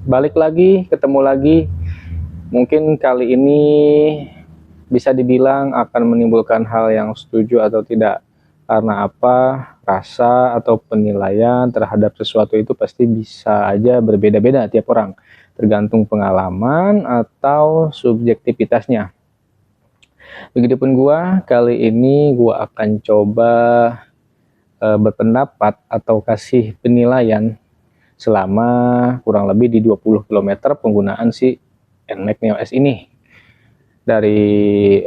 balik lagi, ketemu lagi. Mungkin kali ini bisa dibilang akan menimbulkan hal yang setuju atau tidak. Karena apa? Rasa atau penilaian terhadap sesuatu itu pasti bisa aja berbeda-beda tiap orang, tergantung pengalaman atau subjektivitasnya. Begitupun gua, kali ini gua akan coba berpendapat atau kasih penilaian selama kurang lebih di 20 km penggunaan si NMAX Neo S ini, dari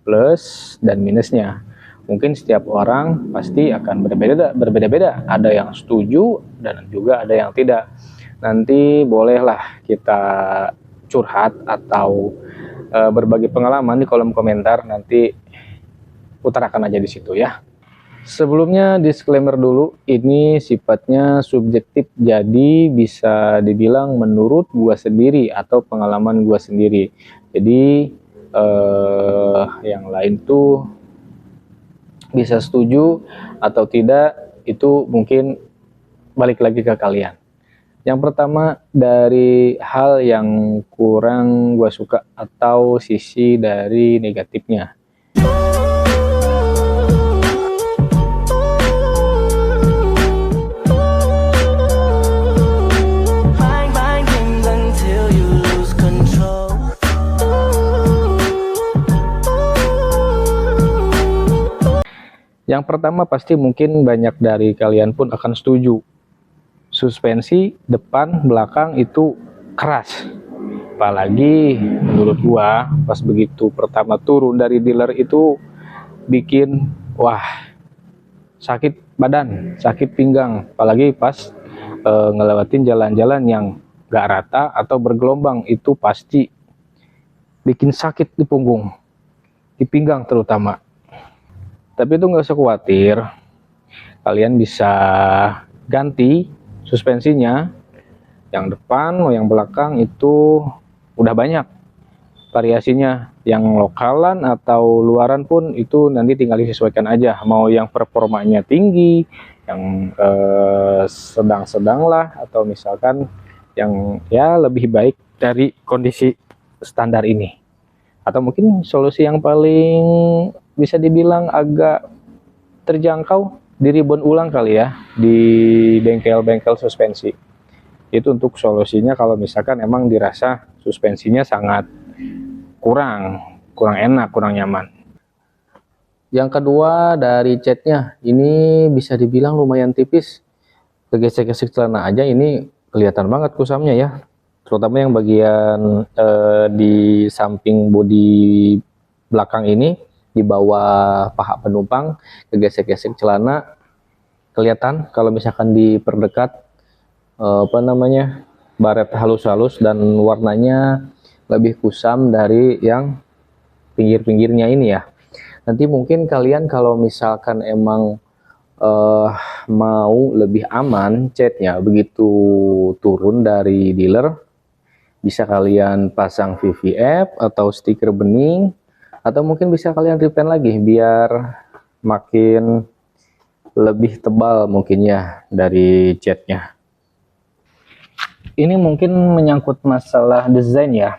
plus dan minusnya. Mungkin setiap orang pasti akan berbeda-beda, ada yang setuju dan juga ada yang tidak. Nanti bolehlah kita curhat atau berbagi pengalaman di kolom komentar, nanti utarakan aja di situ ya. Sebelumnya disclaimer dulu, ini sifatnya subjektif, jadi bisa dibilang menurut gua sendiri atau pengalaman gua sendiri. Jadi yang lain tuh bisa setuju atau tidak, itu mungkin balik lagi ke kalian. Yang pertama, dari hal yang kurang gua suka atau sisi dari negatifnya. Yang pertama pasti mungkin banyak dari kalian pun akan setuju. Suspensi depan belakang itu keras. Apalagi menurut gua pas begitu pertama turun dari dealer itu bikin wah, sakit badan, sakit pinggang. Apalagi pas ngelewatin jalan-jalan yang gak rata atau bergelombang, itu pasti bikin sakit di punggung, di pinggang terutama. Tapi itu nggak usah khawatir, kalian bisa ganti suspensinya, yang depan mau yang belakang itu udah banyak variasinya, yang lokalan atau luaran pun itu nanti tinggal disesuaikan aja, mau yang performanya tinggi, yang sedang-sedang lah, atau misalkan yang ya lebih baik dari kondisi standar ini, atau mungkin solusi yang paling bisa dibilang agak terjangkau di reborn ulang kali ya, di bengkel-bengkel suspensi. Itu untuk solusinya kalau misalkan emang dirasa suspensinya sangat kurang enak, kurang nyaman. Yang kedua, dari catnya, ini bisa dibilang lumayan tipis. Kegesek-gesek celana aja ini kelihatan banget kusamnya ya, terutama yang bagian di samping bodi belakang ini, di bawah paha penumpang, kegesek-gesek celana kelihatan kalau misalkan diperdekat baret halus-halus, dan warnanya lebih kusam dari yang pinggir-pinggirnya ini ya. Nanti mungkin kalian kalau misalkan emang mau lebih aman catnya begitu turun dari dealer, bisa kalian pasang VVF atau stiker bening, atau mungkin bisa kalian repaint lagi biar makin lebih tebal mungkin ya dari catnya. Ini mungkin menyangkut masalah desain ya.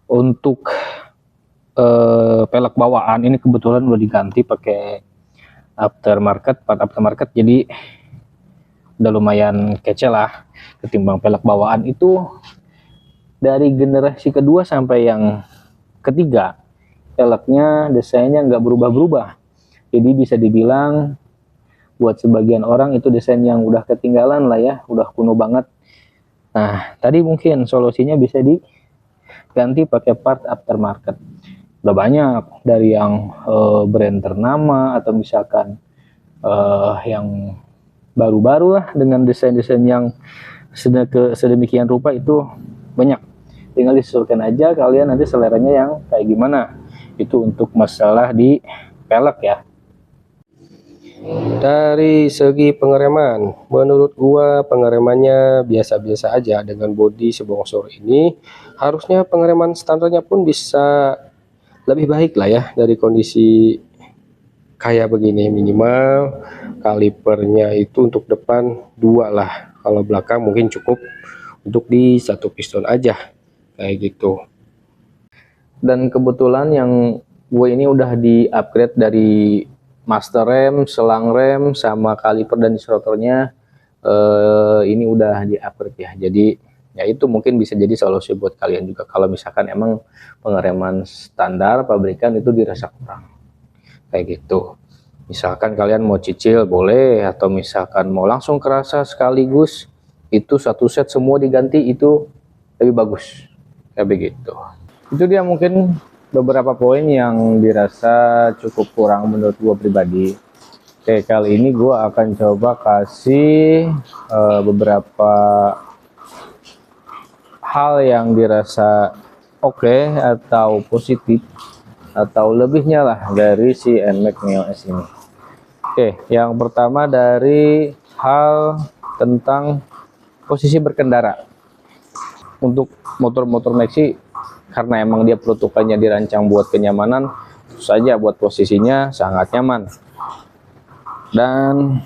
Untuk pelek bawaan ini kebetulan udah diganti pakai part aftermarket, jadi udah lumayan kece lah ketimbang pelek bawaan itu. Dari generasi kedua sampai yang ketiga, peleknya desainnya nggak berubah-berubah, jadi bisa dibilang buat sebagian orang itu desain yang udah ketinggalan lah ya, udah kuno banget. Nah, tadi mungkin solusinya bisa diganti pakai part aftermarket. Udah banyak dari yang brand ternama atau misalkan yang baru-baru lah dengan desain-desain yang sedemikian rupa, itu banyak. Tinggal disesuaikan aja kalian nanti seleranya yang kayak gimana. Itu untuk masalah di pelek ya. Dari segi pengereman, menurut gua pengeremannya biasa-biasa aja dengan bodi sebongsor ini. Harusnya pengereman standarnya pun bisa lebih baik lah ya dari kondisi kayak begini. Minimal kalipernya itu untuk depan 2 lah, kalau belakang mungkin cukup untuk di satu piston aja kayak gitu. Dan kebetulan yang gue ini udah di upgrade dari master rem, selang rem, sama kaliper dan disrotornya ini udah di upgrade ya. Jadi ya itu mungkin bisa jadi solusi buat kalian juga kalau misalkan emang pengereman standar pabrikan itu dirasa kurang kayak gitu. Misalkan kalian mau cicil boleh, atau misalkan mau langsung kerasa sekaligus itu satu set semua diganti, itu lebih bagus kayak begitu. Itu dia mungkin beberapa poin yang dirasa cukup kurang menurut gua pribadi. Oke, kali ini gua akan coba kasih beberapa hal yang dirasa oke atau positif atau lebihnya lah dari si NMAX Neo S ini. Oke, yang pertama dari hal tentang posisi berkendara. Untuk motor-motor Maxi, karena emang dia peruntukannya dirancang buat kenyamanan, tentu saja buat posisinya sangat nyaman. Dan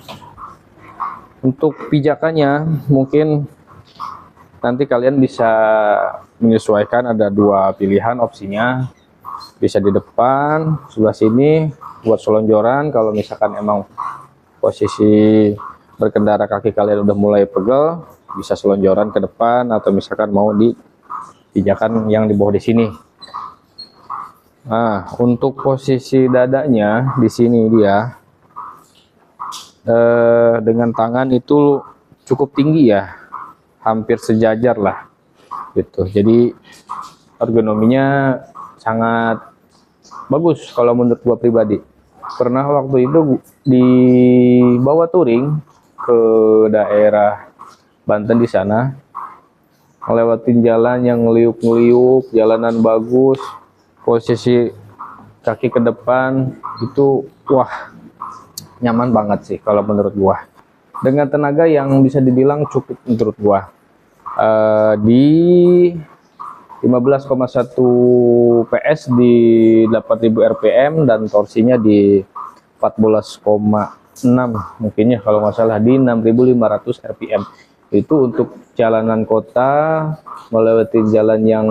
untuk pijakannya mungkin nanti kalian bisa menyesuaikan, ada dua pilihan opsinya. Bisa di depan sebelah sini buat selonjoran kalau misalkan emang posisi berkendara kaki kalian udah mulai pegel, bisa selonjoran ke depan, atau misalkan mau di pijakan yang di bawah di sini. Nah, untuk posisi dadanya di sini dia dengan tangan itu cukup tinggi ya, hampir sejajar lah gitu. Jadi ergonominya sangat bagus kalau menurut gua pribadi. Pernah waktu itu dibawa touring ke daerah Banten di sana, ngelewatin jalan yang ngeliuk-ngeliuk, jalanan bagus, posisi kaki ke depan itu wah nyaman banget sih kalau menurut gua. Dengan tenaga yang bisa dibilang cukup menurut gua, di 15,1 PS di 8000 rpm dan torsinya di 14,6 mungkin ya kalau nggak salah, di 6500 rpm. Itu untuk jalanan kota melewati jalan yang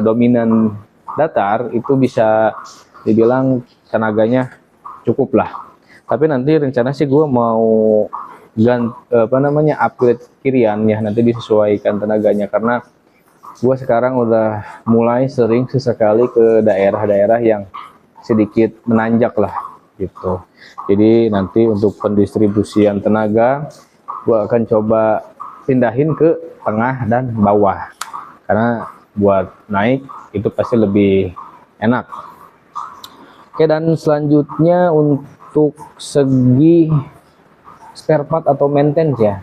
dominan datar, itu bisa dibilang tenaganya cukup lah. Tapi nanti rencana sih gue mau upgrade kirian ya, nanti disesuaikan tenaganya, karena gue sekarang udah mulai sering sesekali ke daerah-daerah yang sedikit menanjak lah gitu. Jadi nanti untuk pendistribusian tenaga gue akan coba pindahin ke tengah dan bawah, karena buat naik itu pasti lebih enak. Oke, dan selanjutnya untuk segi spare part atau maintenance ya,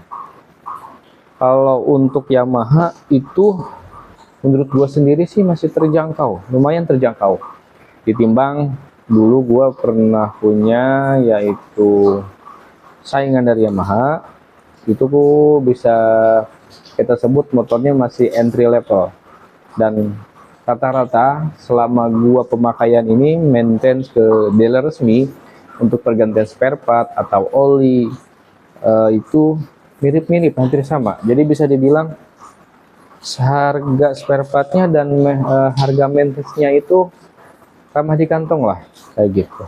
kalau untuk Yamaha itu menurut gua sendiri sih masih terjangkau, lumayan terjangkau ditimbang dulu gua pernah punya, yaitu saingan dari Yamaha. Itu bisa kita sebut motornya masih entry level, dan rata-rata selama gua pemakaian ini maintenance ke dealer resmi untuk pergantian spare part atau oli itu mirip-mirip, hampir sama. Jadi bisa dibilang harga spare partnya dan harga maintenance-nya itu ramah di kantong lah kayak gitu.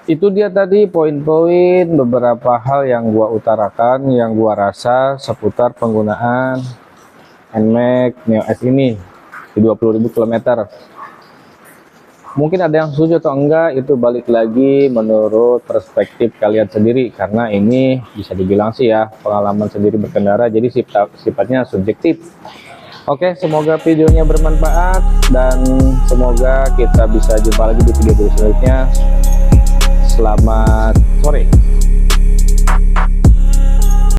Itu dia tadi poin-poin beberapa hal yang gua utarakan, yang gua rasa seputar penggunaan NMAX Neo S ini di 20.000 km. Mungkin ada yang setuju atau enggak, itu balik lagi menurut perspektif kalian sendiri, karena ini bisa dibilang sih ya pengalaman sendiri berkendara, jadi sifatnya subjektif. Oke, semoga videonya bermanfaat dan semoga kita bisa jumpa lagi di video selanjutnya. Selamat sore.